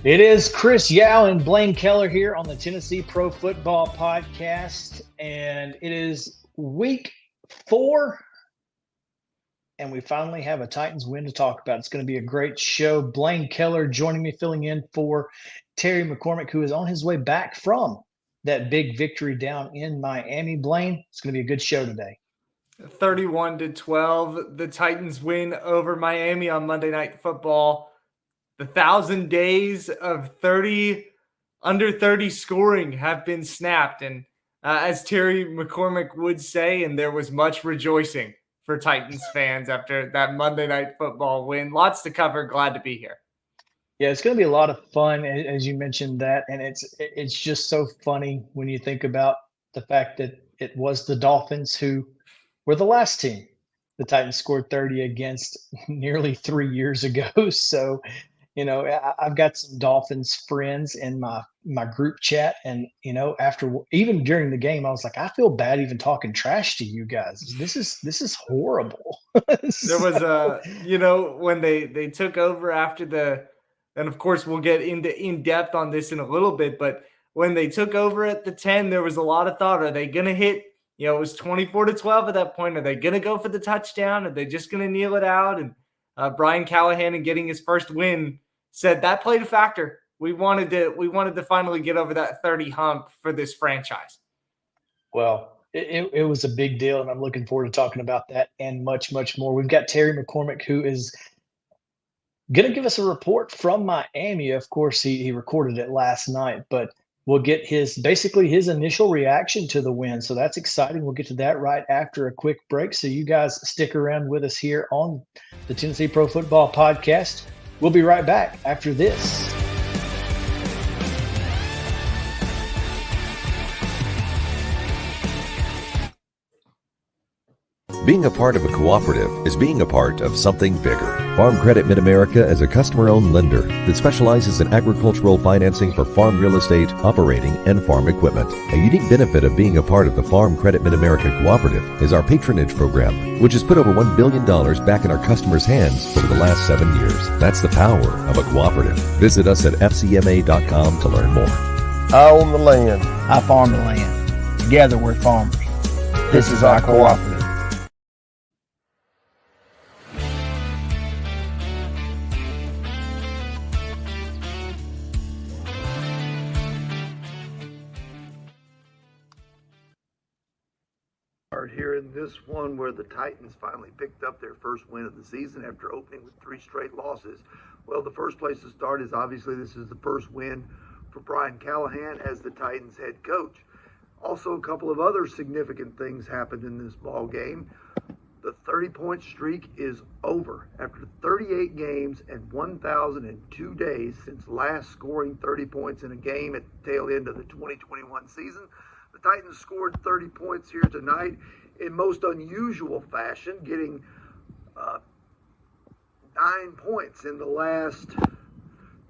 It is Chris Yow and Blaine Kellar here on the Tennessee Pro Football Podcast, and it is week 4, and we finally have a Titans win to talk about. It's going to be a great show. Blaine Kellar joining me, filling in for Terry McCormick, who is on his way back from that big victory down in Miami. Blaine, it's going to be a good show today. 31-12, the Titans win over Miami on Monday Night Football. The 1,000 days of under 30 scoring have been snapped. And as Terry McCormick would say, and there was much rejoicing for Titans fans after that Monday Night Football win. Lots to cover. Glad to be here. Yeah, it's going to be a lot of fun, as you mentioned that, and it's just so funny when you think about the fact that it was the Dolphins who were the last team the Titans scored 30 against nearly 3 years ago. So, I've got some Dolphins friends in my group chat, and after even during the game, I was like, I feel bad even talking trash to you guys. This is horrible. There was when they took over after and of course we'll get into in depth on this in a little bit, but when they took over at the 10, there was a lot of thought, are they going to hit, it was 24-12 at that point. Are they going to go for the touchdown? Are they just going to kneel it out? And Brian Callahan, in getting his first win, said that played a factor. We wanted to finally get over that 30 hump for this franchise. Well, it was a big deal, and I'm looking forward to talking about that and much, much more. We've got Terry McCormick, who is going to give us a report from Miami. Of course, he recorded it last night, but we'll get his initial reaction to the win. So that's exciting. We'll get to that right after a quick break. So you guys stick around with us here on the Tennessee Pro Football Podcast. We'll be right back after this. Being a part of a cooperative is being a part of something bigger. Farm Credit Mid-America is a customer-owned lender that specializes in agricultural financing for farm real estate, operating, and farm equipment. A unique benefit of being a part of the Farm Credit Mid-America Cooperative is our patronage program, which has put over $1 billion back in our customers' hands over the last 7 years. That's the power of a cooperative. Visit us at fcma.com to learn more. I own the land. I farm the land. Together we're farmers. This is our cooperative. Here in this one where the Titans finally picked up their first win of the season after opening with 3 straight losses. Well, the first place to start is obviously this is the first win for Brian Callahan as the Titans head coach. Also, a couple of other significant things happened in this ball game. The 30-point streak is over after 38 games and 1,002 days since last scoring 30 points in a game at the tail end of the 2021 season. The Titans scored 30 points here tonight in most unusual fashion, getting 9 points in the last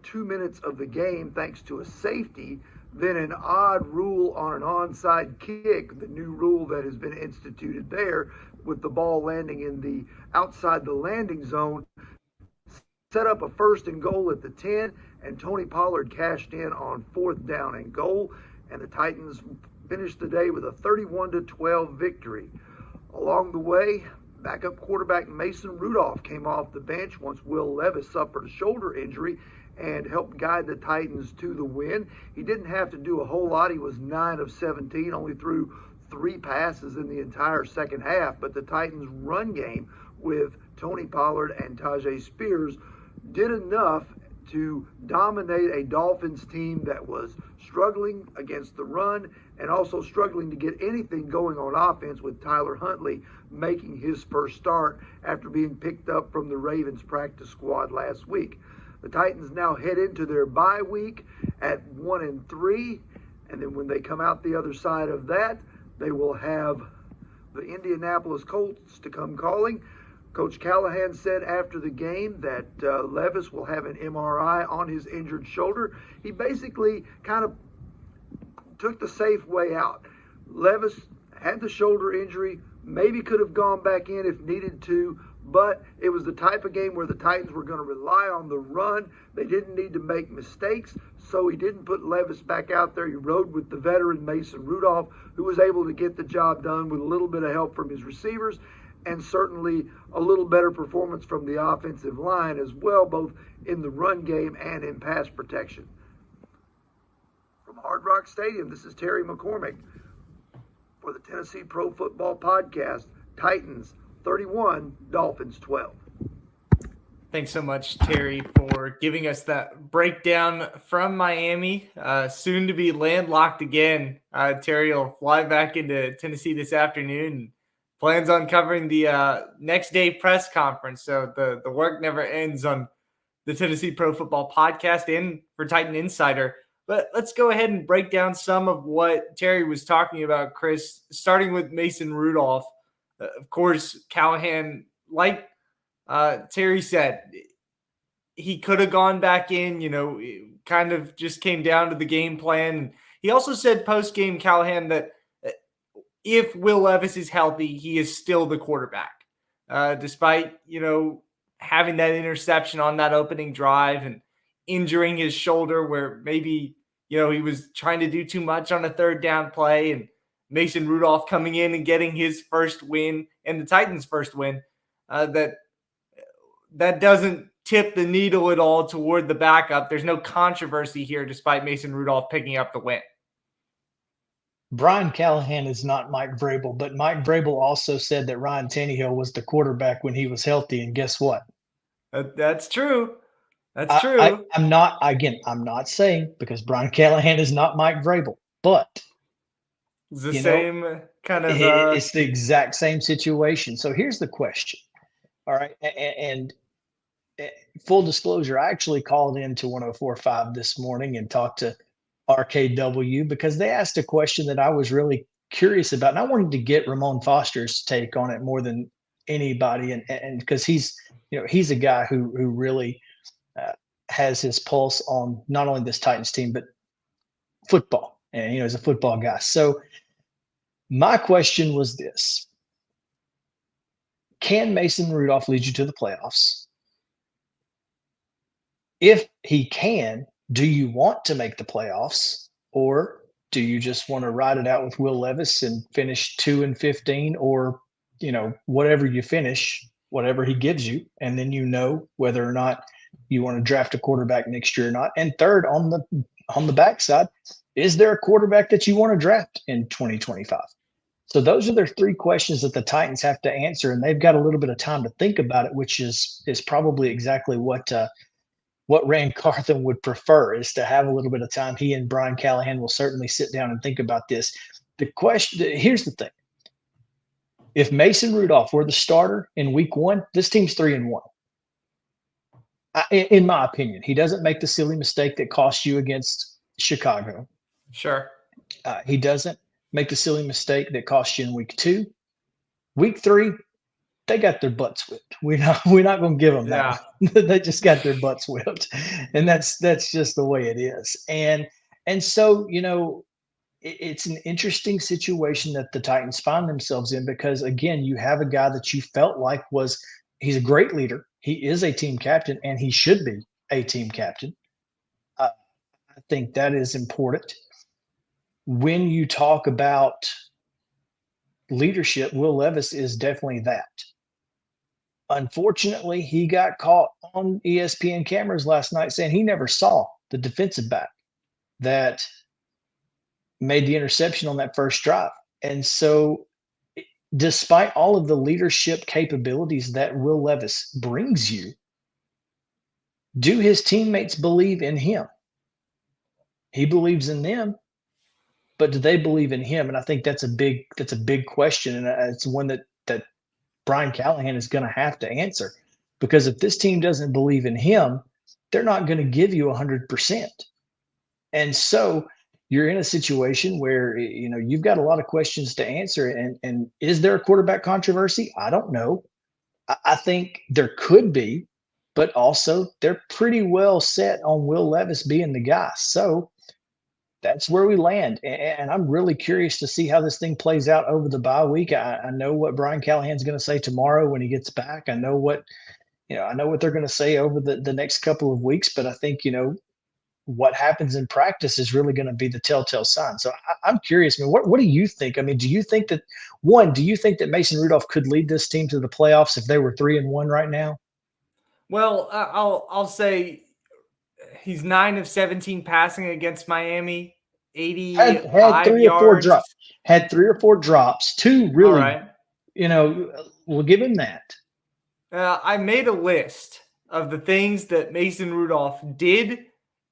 2 minutes of the game thanks to a safety, then an odd rule on an onside kick, the new rule that has been instituted there, with the ball landing in the outside the landing zone, set up a 1st and goal at the 10, and Tony Pollard cashed in on 4th down and goal, and the Titans finished the day with a 31-12 victory. Along the way, backup quarterback Mason Rudolph came off the bench once Will Levis suffered a shoulder injury and helped guide the Titans to the win. He didn't have to do a whole lot. He was 9 of 17, only threw 3 passes in the entire second half, but the Titans' run game with Tony Pollard and Tajay Spears did enough to dominate a Dolphins team that was struggling against the run and also struggling to get anything going on offense, with Tyler Huntley making his first start after being picked up from the Ravens practice squad last week. The Titans now head into their bye week at 1-3, and then when they come out the other side of that, they will have the Indianapolis Colts to come calling. Coach Callahan said after the game that Levis will have an MRI on his injured shoulder. He basically kind of took the safe way out. Levis had the shoulder injury, maybe could have gone back in if needed to, but it was the type of game where the Titans were going to rely on the run. They didn't need to make mistakes, so he didn't put Levis back out there. He rode with the veteran Mason Rudolph, who was able to get the job done with a little bit of help from his receivers and certainly a little better performance from the offensive line as well, both in the run game and in pass protection. From Hard Rock Stadium, this is Terry McCormick for the Tennessee Pro Football Podcast. Titans 31, Dolphins 12. Thanks so much, Terry, for giving us that breakdown from Miami. Soon to be landlocked again. Terry will fly back into Tennessee this afternoon and plans on covering the next day press conference. So the work never ends on the Tennessee Pro Football Podcast and for Titan Insider. But let's go ahead and break down some of what Terry was talking about, Chris, starting with Mason Rudolph. Of course, Callahan, like Terry said, he could have gone back in, it kind of just came down to the game plan. He also said post-game, Callahan, that if Will Levis is healthy, he is still the quarterback. Despite, having that interception on that opening drive and injuring his shoulder where maybe, he was trying to do too much on a third down play, and Mason Rudolph coming in and getting his first win and the Titans' first win, that doesn't tip the needle at all toward the backup. There's no controversy here despite Mason Rudolph picking up the win. Brian Callahan is not Mike Vrabel, but Mike Vrabel also said that Ryan Tannehill was the quarterback when he was healthy, and guess what? That's true. That's true. I'm not saying because Brian Callahan is not Mike Vrabel, but it's the same kind of. It's the exact same situation. So here's the question. All right, and full disclosure, I actually called into 104.5 this morning and talked to RKW because they asked a question that I was really curious about, and I wanted to get Ramon Foster's take on it more than anybody, and because he's a guy who really has his pulse on not only this Titans team but football, and he's a football guy. So my question was this: can Mason Rudolph lead you to the playoffs? If he can, do you want to make the playoffs, or do you just want to ride it out with Will Levis and finish 2-15, or whatever you finish, whatever he gives you, and then whether or not you want to draft a quarterback next year or not? And third, on the backside, is there a quarterback that you want to draft in 2025? So those are their three questions that the Titans have to answer, and they've got a little bit of time to think about it, which is probably exactly what Rand Carthon would prefer, is to have a little bit of time. He and Brian Callahan will certainly sit down and think about this. Here's the thing. If Mason Rudolph were the starter in week 1, this team's 3-1. In my opinion, he doesn't make the silly mistake that cost you against Chicago. Sure. He doesn't make the silly mistake that cost you in week 2. Week 3, they got their butts whipped. We're not going to give them that. They just got their butts whipped, and that's just the way it is. And so it's an interesting situation that the Titans find themselves in, because again, you have a guy that you felt like he's a great leader. He is a team captain, and he should be a team captain. I think that is important. When you talk about leadership, Will Levis is definitely that. Unfortunately, he got caught on ESPN cameras last night saying he never saw the defensive back that made the interception on that first drive. And so despite all of the leadership capabilities that Will Levis brings you, do his teammates believe in him? He believes in them, but do they believe in him? And I think that's a big question, and it's one that Brian Callahan is going to have to answer, because if this team doesn't believe in him, they're not going to give you 100%. And so you're in a situation where you've got a lot of questions to answer. And is there a quarterback controversy? I don't know. I think there could be, but also they're pretty well set on Will Levis being the guy. So that's where we land. And I'm really curious to see how this thing plays out over the bye week. I know what Brian Callahan's going to say tomorrow when he gets back. I know what they're going to say over the next couple of weeks. But I think what happens in practice is really going to be the telltale sign. So I'm curious. I mean, what do you think? I mean, do you think that Mason Rudolph could lead this team to the playoffs if they were 3-1 right now? Well, I'll say he's 9 of 17 passing against Miami, 85 had 3 or 4 yards. drops. Had 3 or 4 drops. 2 really. All right. We'll give him that. I made a list of the things that Mason Rudolph did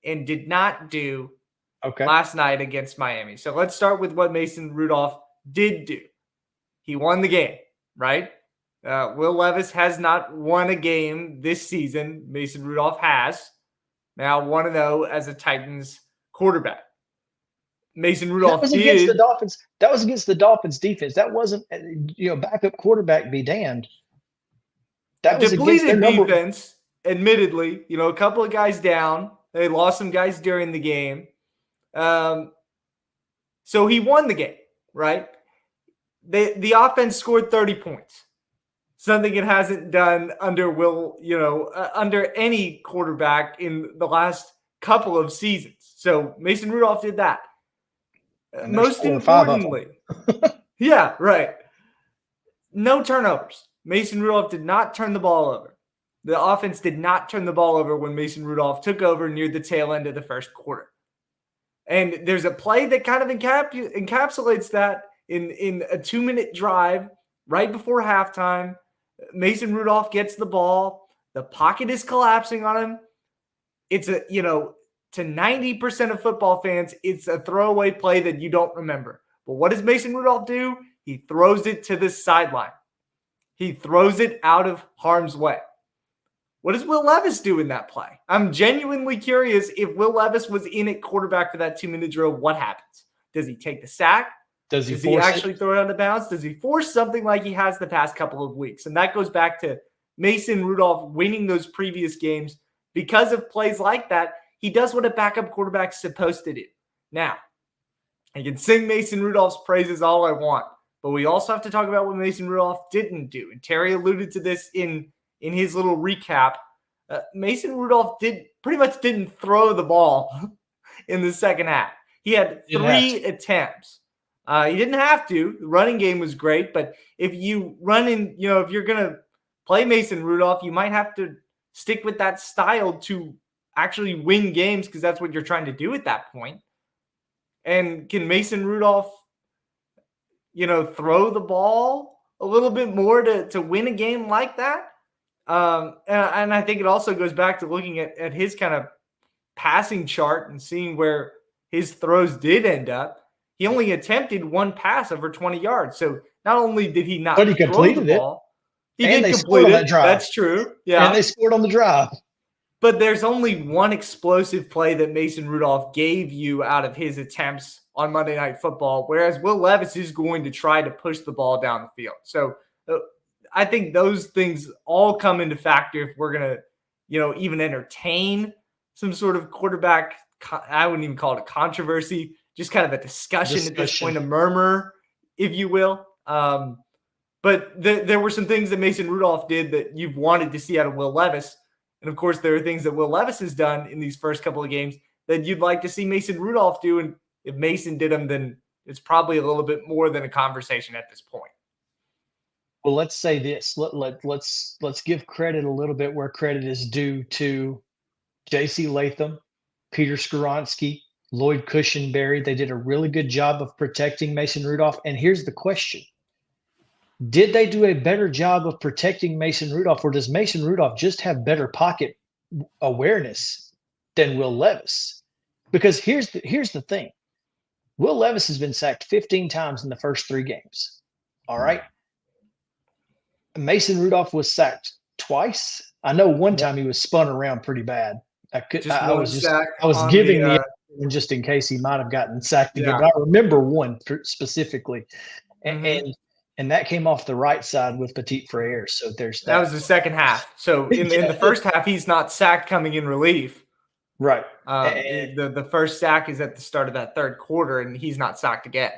and did not do last night against Miami. So let's start with what Mason Rudolph did do. He won the game, right? Will Levis has not won a game this season. Mason Rudolph has. Now 1-0 as a Titans quarterback. Mason Rudolph against the Dolphins. That was against the Dolphins defense. That wasn't, backup quarterback be damned. That was against their defense, admittedly. A couple of guys down. They lost some guys during the game. So he won the game, right? The offense scored 30 points. Something it hasn't done under under any quarterback in the last couple of seasons. So Mason Rudolph did that. Most importantly, yeah, right. No turnovers. Mason Rudolph did not turn the ball over. The offense did not turn the ball over when Mason Rudolph took over near the tail end of the first quarter. And there's a play that kind of encapsulates that in a 2-minute drive right before halftime. Mason Rudolph gets the ball. The pocket is collapsing on him. It's to 90% of football fans, it's a throwaway play that you don't remember. But what does Mason Rudolph do? He throws it to the sideline. He throws it out of harm's way. What does Will Levis do in that play? I'm genuinely curious if Will Levis was in at quarterback for that 2-minute drill, what happens? Does he take the sack? Does he actually throw it out of bounds? Does he force something like he has the past couple of weeks? And that goes back to Mason Rudolph winning those previous games. Because of plays like that, he does what a backup quarterback's supposed to do. Now, I can sing Mason Rudolph's praises all I want, but we also have to talk about what Mason Rudolph didn't do. And Terry alluded to this in his little recap. Mason Rudolph pretty much didn't throw the ball in the second half. He had 3 attempts. He didn't have to. The running game was great, but if you run in, if you're going to play Mason Rudolph, you might have to stick with that style to actually win games because that's what you're trying to do at that point. And can Mason Rudolph, throw the ball a little bit more to win a game like that? And I think it also goes back to looking at his kind of passing chart and seeing where his throws did end up. He only attempted 1 pass over 20 yards. So not only did he not throw the ball, he did complete it. That's true. Yeah. And they scored on the drive. But there's only one explosive play that Mason Rudolph gave you out of his attempts on Monday Night Football, whereas Will Levis is going to try to push the ball down the field. So I think those things all come into factor if we're going to, even entertain some sort of quarterback. I wouldn't even call it a controversy, just kind of a discussion. At this point, a murmur, if you will. But there were some things that Mason Rudolph did that you've wanted to see out of Will Levis. And, of course, there are things that Will Levis has done in these first couple of games that you'd like to see Mason Rudolph do. And if Mason did them, then it's probably a little bit more than a conversation at this point. Well, let's say this. Let's give credit a little bit where credit is due to J.C. Latham, Peter Skoronski, Lloyd Cushenberry. They did a really good job of protecting Mason Rudolph. And here's the question. Did they do a better job of protecting Mason Rudolph, or does Mason Rudolph just have better pocket awareness than Will Levis? Because here's the thing. Will Levis has been sacked 15 times in the first 3 games. All right. Mason Rudolph was sacked twice. I know one time he was spun around pretty bad. I was giving the just in case he might have gotten sacked again. But I remember one specifically. And that came off the right side with Petit Frere. So there's that. That was the second half. So in the first half, he's not sacked coming in relief. Right. The first sack is at the start of that third quarter, and he's not sacked again.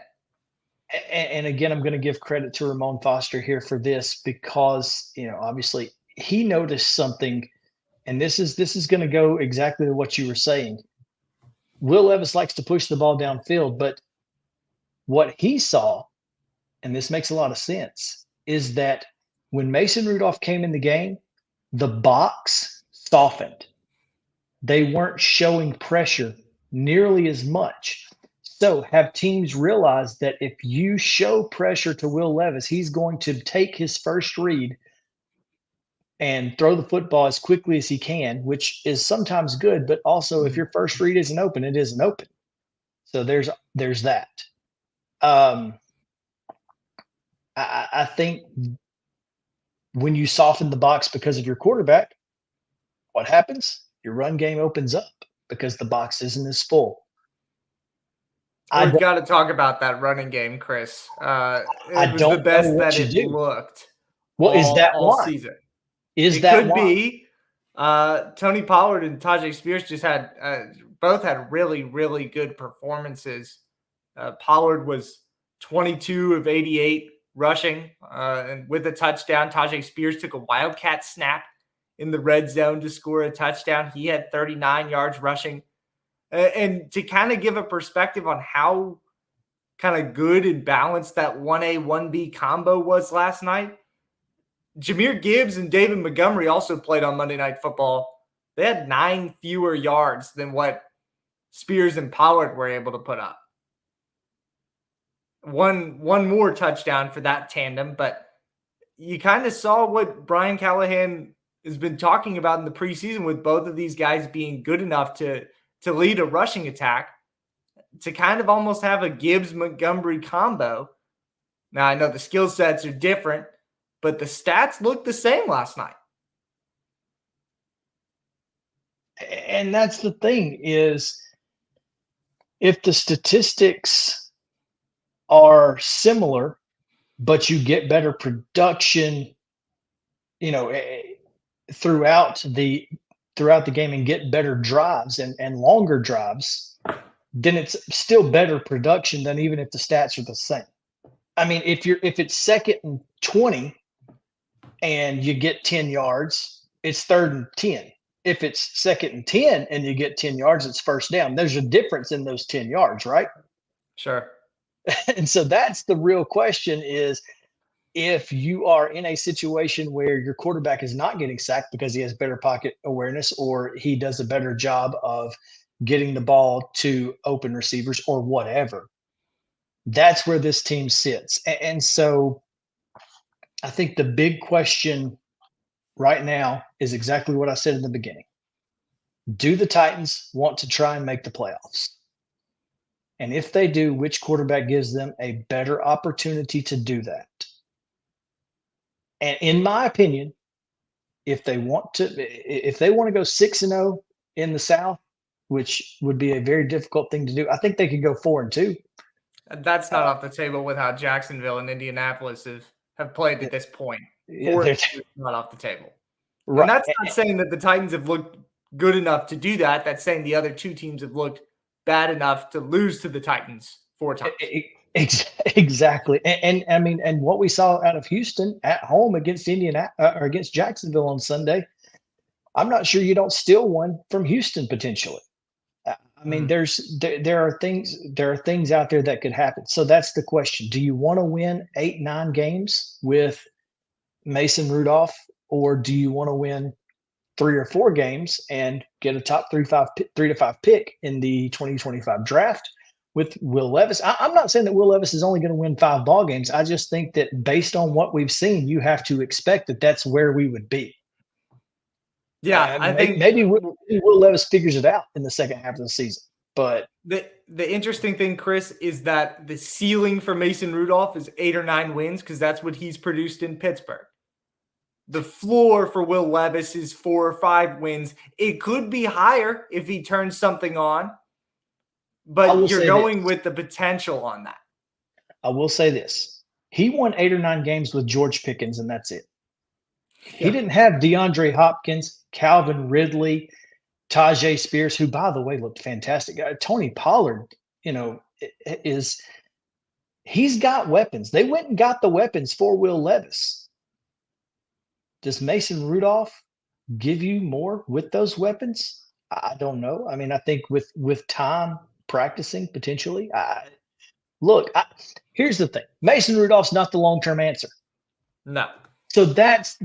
And again, I'm going to give credit to Ramon Foster here for this because, obviously he noticed something, and this is going to go exactly to what you were saying. Will Levis likes to push the ball downfield, but what he saw, and this makes a lot of sense, is that when Mason Rudolph came in the game, the box softened. They weren't showing pressure nearly as much. So have teams realized that if you show pressure to Will Levis, he's going to take his first read and throw the football as quickly as he can, which is sometimes good, but also if your first read isn't open, it isn't open. So there's that. I think when you soften the box because of your quarterback, what happens? Your run game opens up because the box isn't as full. We've got to talk about that running game, Chris. It was the best that it looked. Well, is that all why? Season. Is that could be. Tony Pollard and Tajay Spears just had both had really, really good performances. Pollard was 22 of 88 rushing and with a touchdown. Tajay Spears took a wildcat snap in the red zone to score a touchdown. He had 39 yards rushing. And to kind of give a perspective on how kind of good and balanced that 1A, 1B combo was last night, Jahmyr Gibbs and David Montgomery also played on Monday Night Football. They had 9 fewer yards than what Spears and Pollard were able to put up. One more touchdown for that tandem, but you kind of saw what Brian Callahan has been talking about in the preseason with both of these guys being good enough to lead a rushing attack, to kind of almost have a Gibbs-Montgomery combo. Now, I know the skill sets are different, but the stats looked the same last night. And that's the thing is, if the statistics are similar, but you get better production, throughout the game and get better drives and longer drives, then it's still better production than even if the stats are the same. I mean, if it's 2nd and 20 and you get 10 yards, it's 3rd and 10. If it's 2nd and 10 and you get 10 yards, it's first down. There's a difference in those 10 yards, right? Sure. And so that's the real question is, if you are in a situation where your quarterback is not getting sacked because he has better pocket awareness or he does a better job of getting the ball to open receivers or whatever, that's where this team sits. And so I think the big question right now is exactly what I said in the beginning. Do the Titans want to try and make the playoffs? And if they do, which quarterback gives them a better opportunity to do that? And in my opinion, if they want to go 6-0 in the South, which would be a very difficult thing to do, I think they could go 4-2. That's not off the table with how Jacksonville and Indianapolis have played at this point. They're not off the table. Right. And that's not saying that the Titans have looked good enough to do that. That's saying the other two teams have looked bad enough to lose to the Titans 4 times. Exactly. And I mean, and what we saw out of Houston at home against or against Jacksonville on Sunday, I'm not sure you don't steal one from Houston potentially. I mean, there are things out there that could happen. So that's the question. Do you want to win 8-9 games with Mason Rudolph, or do you want to win 3 or 4 games and get a top 3 to 5 pick in the 2025 draft with Will Levis? I'm not saying that Will Levis is only going to win 5 ball games. I just think that based on what we've seen, you have to expect that that's where we would be. Yeah, I think maybe Will Levis figures it out in the second half of the season. But the interesting thing, Chris, is that the ceiling for Mason Rudolph is 8 or 9 wins because that's what he's produced in Pittsburgh. The floor for Will Levis is 4 or 5 wins. It could be higher if he turns something on, but you're going with the potential on that. I will say this. He won 8 or 9 games with George Pickens, and that's it. He didn't have DeAndre Hopkins, Calvin Ridley, Tajay Spears, who, by the way, looked fantastic. Tony Pollard, he's got weapons. They went and got the weapons for Will Levis. Does Mason Rudolph give you more with those weapons? I don't know. I mean, I think with time practicing potentially. Here's the thing. Mason Rudolph's not the long-term answer. No. So that's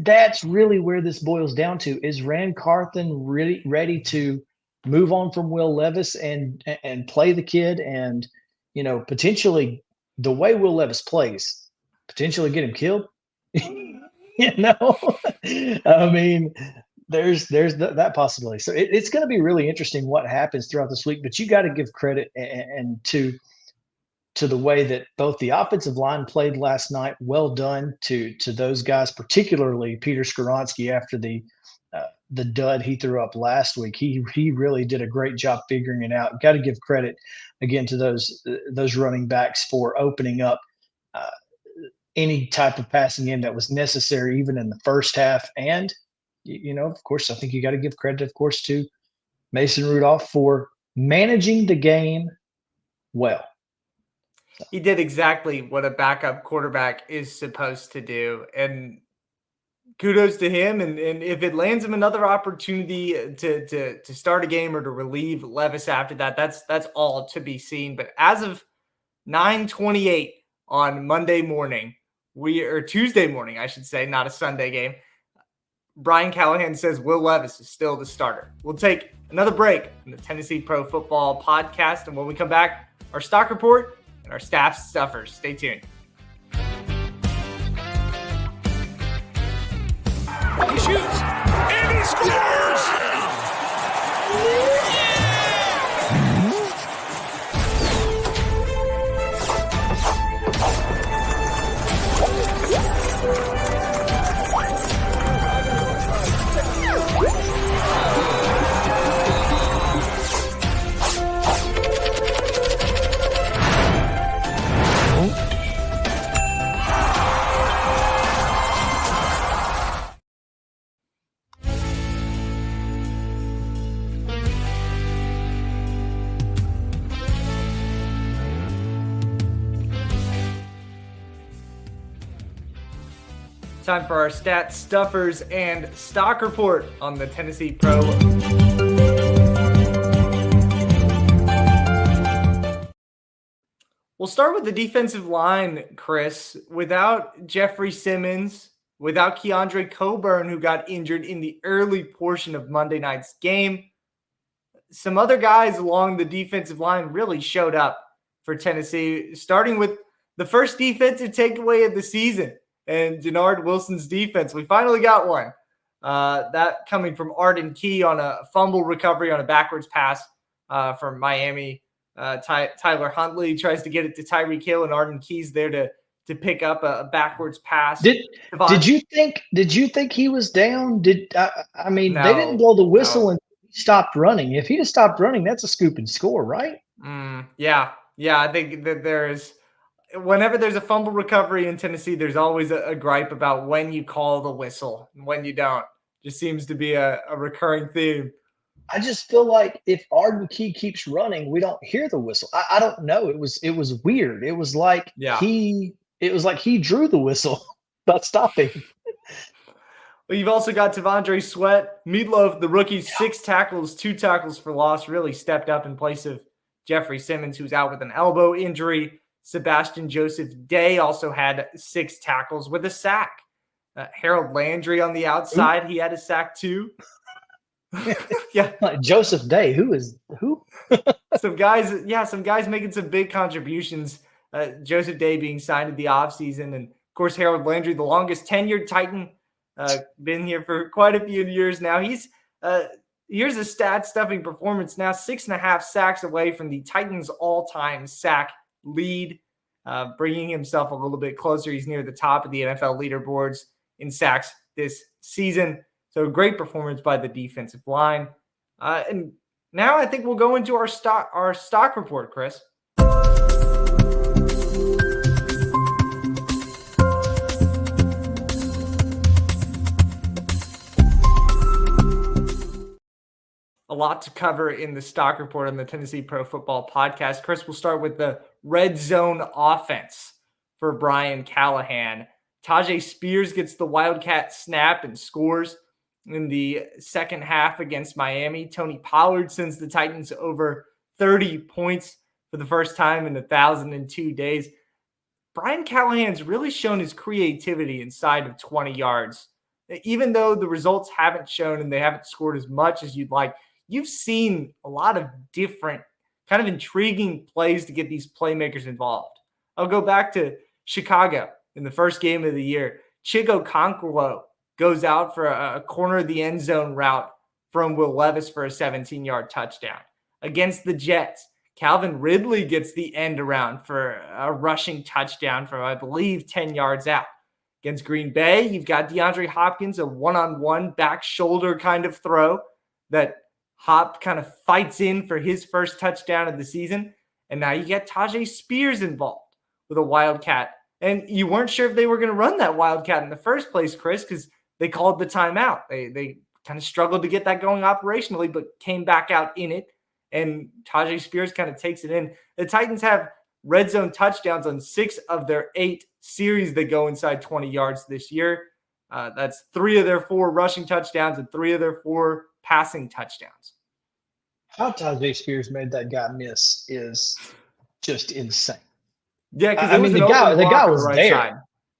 really where this boils down to. Is Rand Carthen really ready to move on from Will Levis and play the kid and, potentially the way Will Levis plays, potentially get him killed? I mean, there's that possibility. So it's going to be really interesting what happens throughout this week, but you got to give credit and to the way that both the offensive line played last night. Well done to those guys, particularly Peter Skoronski after the dud he threw up last week. He really did a great job figuring it out. Got to give credit again to those running backs for opening up any type of passing game that was necessary, even in the first half. And, of course, I think you got to give credit, of course, to Mason Rudolph for managing the game well. He did exactly what a backup quarterback is supposed to do. And kudos to him. And if it lands him another opportunity to start a game or to relieve Levis after that, that's all to be seen. But as of 9:28 on Monday morning, Tuesday morning, I should say, not a Sunday game, Brian Callahan says Will Levis is still the starter. We'll take another break in the Tennessee Pro Football Podcast. And when we come back, our stock report and our staff stuffers. Stay tuned. He shoots and he scores! Time for our stat stuffers and stock report on the Tennessee Pro. We'll start with the defensive line, Chris. Without Jeffrey Simmons, without Keandre Coburn, who got injured in the early portion of Monday night's game, some other guys along the defensive line really showed up for Tennessee, starting with the first defensive takeaway of the season. And Jannard Wilson's defense. We finally got one. That coming from Arden Key on a fumble recovery on a backwards pass from Miami. Tyler Huntley tries to get it to Tyreek Hill, and Arden Key's there to pick up a backwards pass. Did you think he was down? No, they didn't blow the whistle and he stopped running. If he'd have stopped running, that's a scoop and score, right? Yeah. I think that whenever there's a fumble recovery in Tennessee, there's always a gripe about when you call the whistle and when you don't. Just seems to be a recurring theme. I just feel like if Arden Key keeps running, we don't hear the whistle. I don't know. It was weird. It was like he drew the whistle by stopping. Well, you've also got Tavondre Sweat. Meatloaf, the rookie, 6 tackles, 2 tackles for loss, really stepped up in place of Jeffrey Simmons, who's out with an elbow injury. Sebastian Joseph Day also had 6 tackles with a sack. Harold Landry on the outside, he had a sack too. Yeah, Joseph Day, who? some guys making some big contributions. Joseph Day being signed in the offseason, and of course Harold Landry, the longest tenured Titan, been here for quite a few years now. Here's a stat-stuffing performance now, 6.5 sacks away from the Titans' all-time sack lead, bringing himself a little bit closer. He's near the top of the NFL leaderboards in sacks this season. So great performance by the defensive line. And now I think we'll go into our stock report, Chris. A a lot to cover in the stock report on the Tennessee Pro Football Podcast. Chris, we'll start with the red zone offense for Brian Callahan. Tajay Spears gets the Wildcat snap and scores in the second half against Miami. Tony Pollard sends the Titans over 30 points for the first time in 1,002 days. Brian Callahan's really shown his creativity inside of 20 yards. Even though the results haven't shown and they haven't scored as much as you'd like, you've seen a lot of different kind of intriguing plays to get these playmakers involved. I'll go back to Chicago in the first game of the year. Chigo Conquelo goes out for a corner of the end zone route from Will Levis for a 17-yard touchdown. Against the Jets, Calvin Ridley gets the end around for a rushing touchdown from, I believe, 10 yards out. Against Green Bay, you've got DeAndre Hopkins, a one-on-one back shoulder kind of throw that Hop kind of fights in for his first touchdown of the season. And now you get Tajay Spears involved with a Wildcat. And you weren't sure if they were going to run that Wildcat in the first place, Chris, because they called the timeout. They kind of struggled to get that going operationally, but came back out in it. And Tajay Spears kind of takes it in. The Titans have red zone touchdowns on 6 of their 8 series that go inside 20 yards this year. That's 3 of their 4 rushing touchdowns and 3 of their 4 passing touchdowns. How Tajay Spears made that guy miss is just insane. Yeah, because I mean, the guy was there. Side.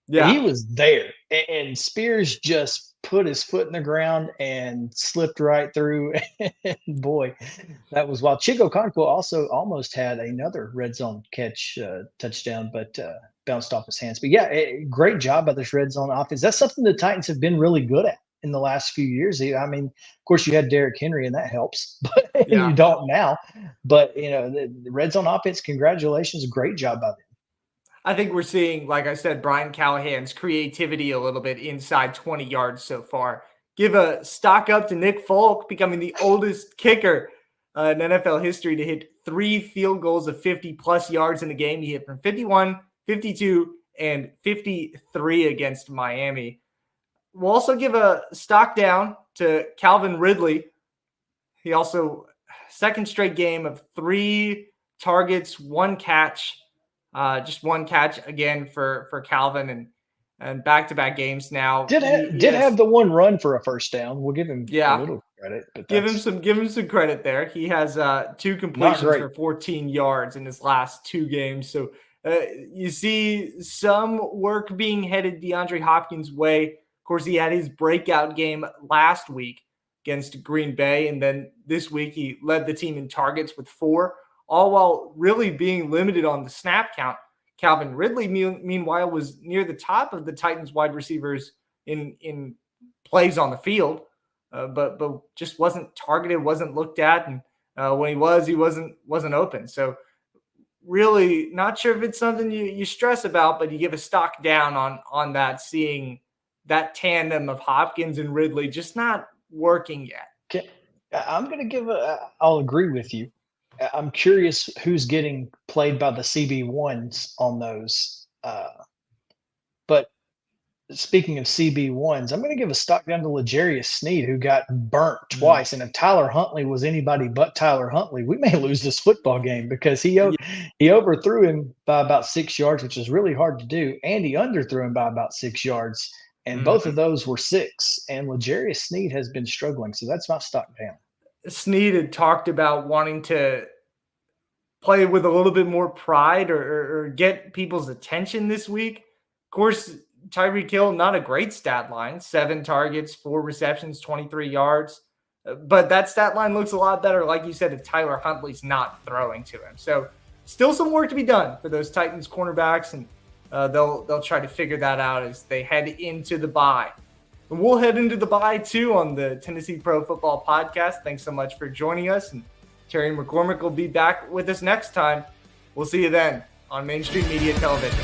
Yeah, he was there, and Spears just put his foot in the ground and slipped right through. And boy, that was wild. Chigo Conquelo also almost had another red zone catch touchdown, but bounced off his hands. But yeah, great job by this red zone offense. That's something the Titans have been really good at in the last few years. I mean, of course, you had Derrick Henry, and that helps, but you don't now. But you know, the red zone offense. Congratulations, great job by them. I think we're seeing, like I said, Brian Callahan's creativity a little bit inside 20 yards so far. Give a stock up to Nick Folk, becoming the oldest kicker in NFL history to hit 3 field goals of 50-plus yards in a game. He hit from 51, 52, and 53 against Miami. We'll also give a stock down to Calvin Ridley. He also, second straight game of 3 targets, 1 catch. Just 1 catch again for Calvin and back-to-back games now. Did have the 1 run for a first down. We'll give him a little credit. But give him some credit there. He has 2 completions for 14 yards in his last 2 games. So you see some work being headed DeAndre Hopkins' way. Of course, he had his breakout game last week against Green Bay, and then this week he led the team in targets with 4. All while really being limited on the snap count. Calvin Ridley, meanwhile, was near the top of the Titans wide receivers in plays on the field, but just wasn't targeted, wasn't looked at, and when he wasn't open. So really not sure if it's something you stress about, but you give a stock down on that, seeing that tandem of Hopkins and Ridley just not working yet. Okay. I'm going to give I'll agree with you. I'm curious who's getting played by the CB1s on those. But speaking of CB1s, I'm going to give a stock down to L'Jarius Sneed, who got burnt twice. And if Tyler Huntley was anybody but Tyler Huntley, we may lose this football game, because he overthrew him by about 6 yards, which is really hard to do. And he underthrew him by about 6 yards. And both of those were 6. And L'Jarius Sneed has been struggling. So that's my stock down. Sneed had talked about wanting to play with a little bit more pride or get people's attention this week. Of course, Tyreek Hill, not a great stat line, 7 targets, 4 receptions, 23 yards. But that stat line looks a lot better, like you said, if Tyler Huntley's not throwing to him. So still some work to be done for those Titans cornerbacks, and they'll try to figure that out as they head into the bye. And we'll head into the bye, too, on the Tennessee Pro Football Podcast. Thanks so much for joining us. And Terry McCormick will be back with us next time. We'll see you then on Mainstream Media Television.